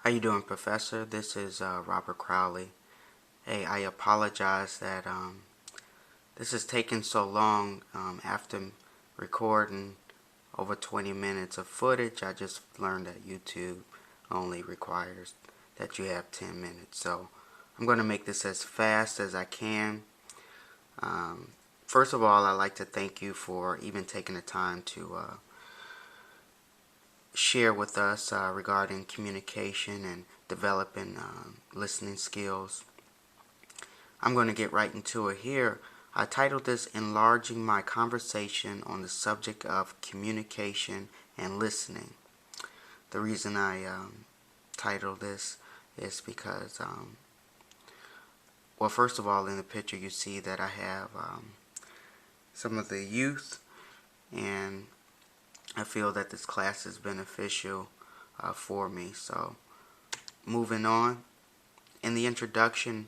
How you doing, Professor? This is Robert Crowley. Hey, I apologize that this is taking so long after recording over 20 minutes of footage. I just learned that YouTube only requires that you have 10 minutes. So I'm going to make this as fast as I can. First of all, I'd like to thank you for even taking the time to share with us regarding communication and developing listening skills. I'm going to get right into it here. I titled this Enlarging My Conversation on the Subject of Communication and Listening. The reason I titled this is because, well, first of all, in the picture you see that I have some of the youth, and I feel that this class is beneficial for me. So, moving on. In the introduction,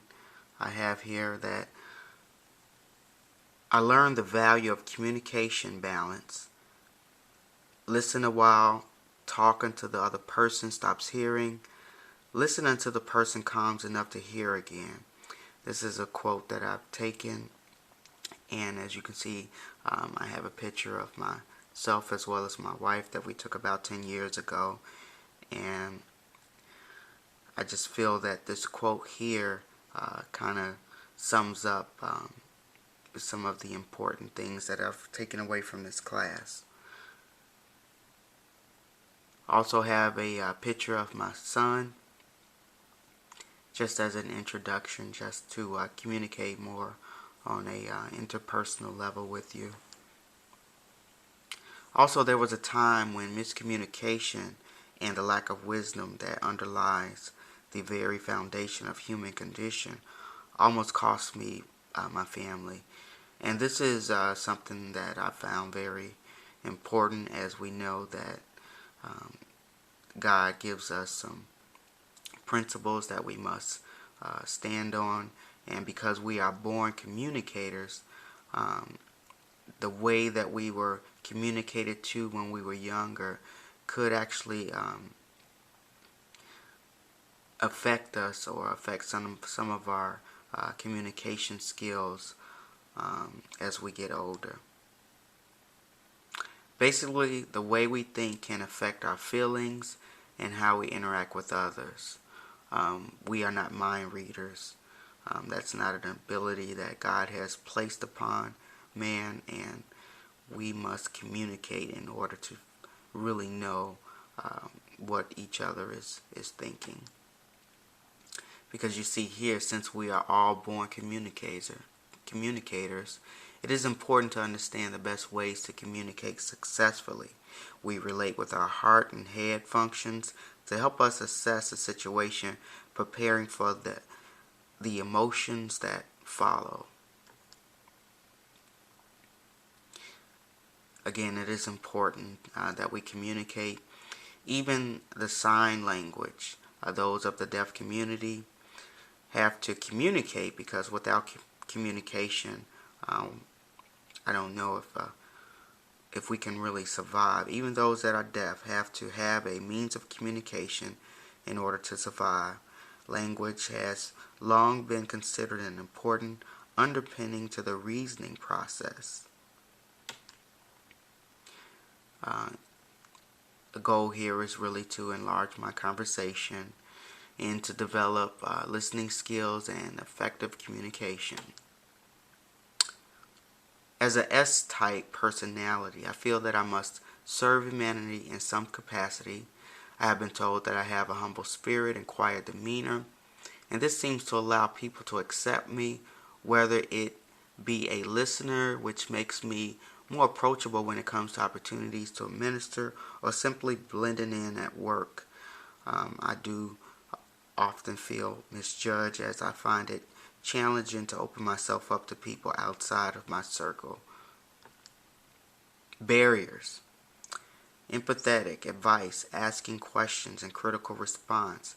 I have here that I learned the value of communication balance. Listen a while, talk until the other person stops hearing. Listen until the person calms enough to hear again. This is a quote that I've taken, and as you can see, I have a picture of myself as well as my wife that we took about 10 years ago, and I just feel that this quote here kind of sums up some of the important things that I've taken away from this class. I also have a picture of my son, just as an introduction, just to communicate more on a interpersonal level with you. Also, there was a time when miscommunication and the lack of wisdom that underlies the very foundation of human condition almost cost me my family. And this is something that I found very important, as we know that God gives us some principles that we must stand on. And because we are born communicators, the way that we were communicated to when we were younger could actually affect us or affect some of our communication skills as we get older. Basically, the way we think can affect our feelings and how we interact with others. We are not mind readers. That's not an ability that God has placed upon man, and we must communicate in order to really know what each other is thinking. Because you see here, since we are all born communicators, it is important to understand the best ways to communicate successfully. We relate with our heart and head functions to help us assess a situation, preparing for the emotions that follow. Again, it is important that we communicate. Even the sign language, those of the deaf community have to communicate, because without communication, I don't know if we can really survive. Even those that are deaf have to have a means of communication in order to survive. Language has long been considered an important underpinning to the reasoning process. The goal here is really to enlarge my conversation and to develop listening skills and effective communication. As an S-type personality, I feel that I must serve humanity in some capacity. I have been told that I have a humble spirit and quiet demeanor, and this seems to allow people to accept me, whether it be a listener, which makes me more approachable when it comes to opportunities to administer, or simply blending in at work. I do often feel misjudged, as I find it challenging to open myself up to people outside of my circle. Barriers. Empathetic advice, asking questions, and critical response.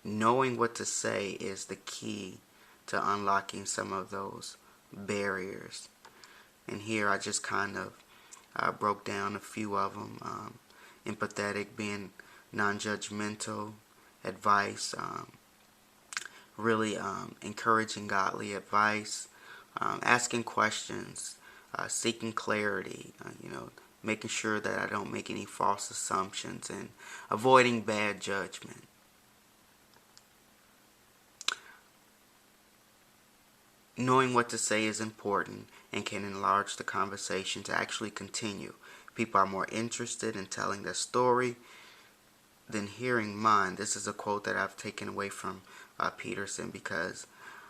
Knowing what to say is the key to unlocking some of those barriers. And here I just kind of broke down a few of them. Empathetic, being non-judgmental. advice, really encouraging godly advice, asking questions, seeking clarity, making sure that I don't make any false assumptions, and avoiding bad judgment. Knowing what to say is important and can enlarge the conversation to actually continue. People are more interested in telling their story than hearing mine. This is a quote that I've taken away from Peterson because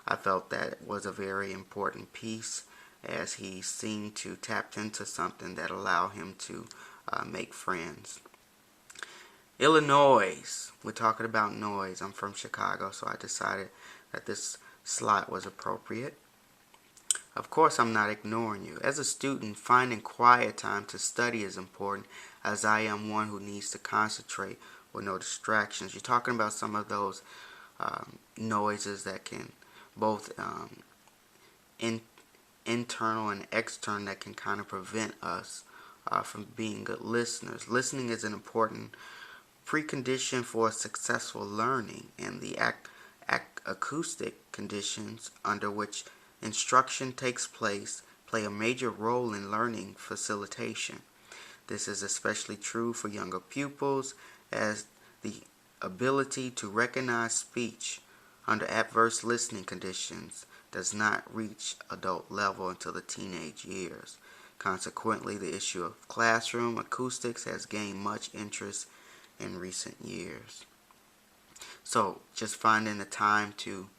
I felt that was a very important piece, as he seemed to tap into something that allowed him to make friends. Illinois. We're talking about noise. I'm from Chicago, so I decided that this slot was appropriate. Of course, I'm not ignoring you. As a student, finding quiet time to study is important, as I am one who needs to concentrate with no distractions. You're talking about some of those noises that can both internal and external, that can kind of prevent us from being good listeners. Listening is an important precondition for successful learning, and the acoustic conditions under which instruction takes place play a major role in learning facilitation. This is especially true for younger pupils, as the ability to recognize speech under adverse listening conditions does not reach adult level until the teenage years. Consequently, the issue of classroom acoustics has gained much interest in recent years. So just finding the time to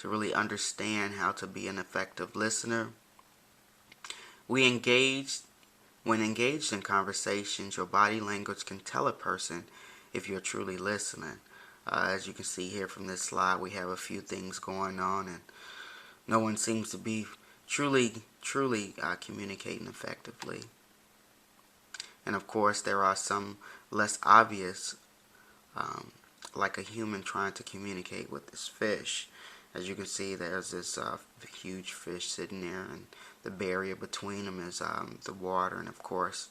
really understand how to be an effective listener. When engaged in conversations, your body language can tell a person if you're truly listening. As you can see here from this slide, we have a few things going on, and no one seems to be truly communicating effectively. And of course, there are some less obvious, like a human trying to communicate with this fish. As you can see, there's this huge fish sitting there, and the barrier between them is the water. And of course,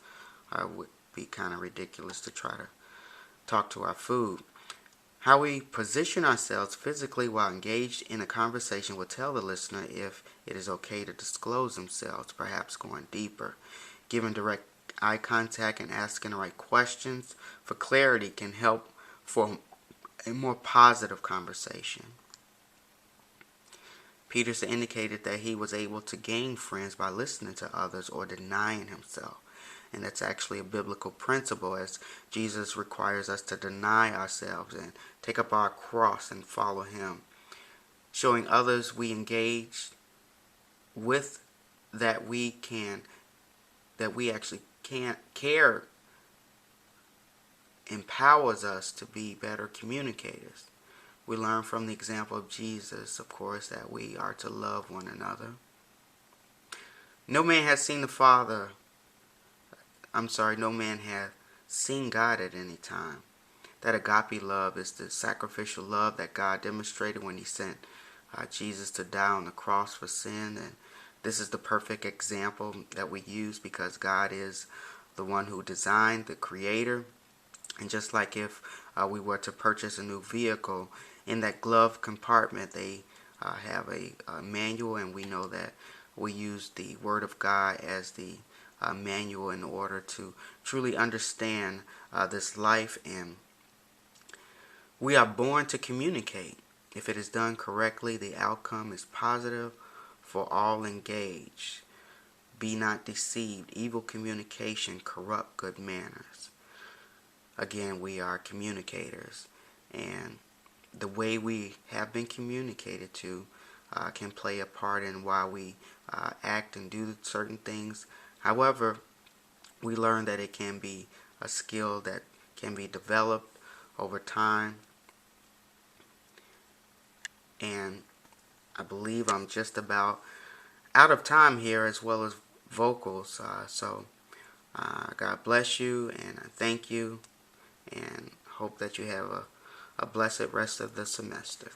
it would be kind of ridiculous to try to talk to our food. How we position ourselves physically while engaged in a conversation will tell the listener if it is okay to disclose themselves, perhaps going deeper. Giving direct eye contact and asking the right questions for clarity can help for a more positive conversation. Peterson indicated that he was able to gain friends by listening to others or denying himself. And that's actually a biblical principle, as Jesus requires us to deny ourselves and take up our cross and follow him. Showing others we engage with that we actually can't care empowers us to be better communicators. We learn from the example of Jesus, of course, that we are to love one another. No man has seen God at any time. That agape love is the sacrificial love that God demonstrated when he sent Jesus to die on the cross for sin. And this is the perfect example that we use because God is the one who designed, the creator. And just like if we were to purchase a new vehicle, in that glove compartment they have a manual, and we know that we use the Word of God as the manual in order to truly understand this life. And we are born to communicate. If it is done correctly, the outcome is positive for all engaged. Be not deceived. Evil communication corrupt good manners. Again, we are communicators, and the way we have been communicated to can play a part in why we act and do certain things. However, we learn that it can be a skill that can be developed over time. And I believe I'm just about out of time here, as well as vocals. So God bless you, and I thank you, and hope that you have a blessed rest of the semester.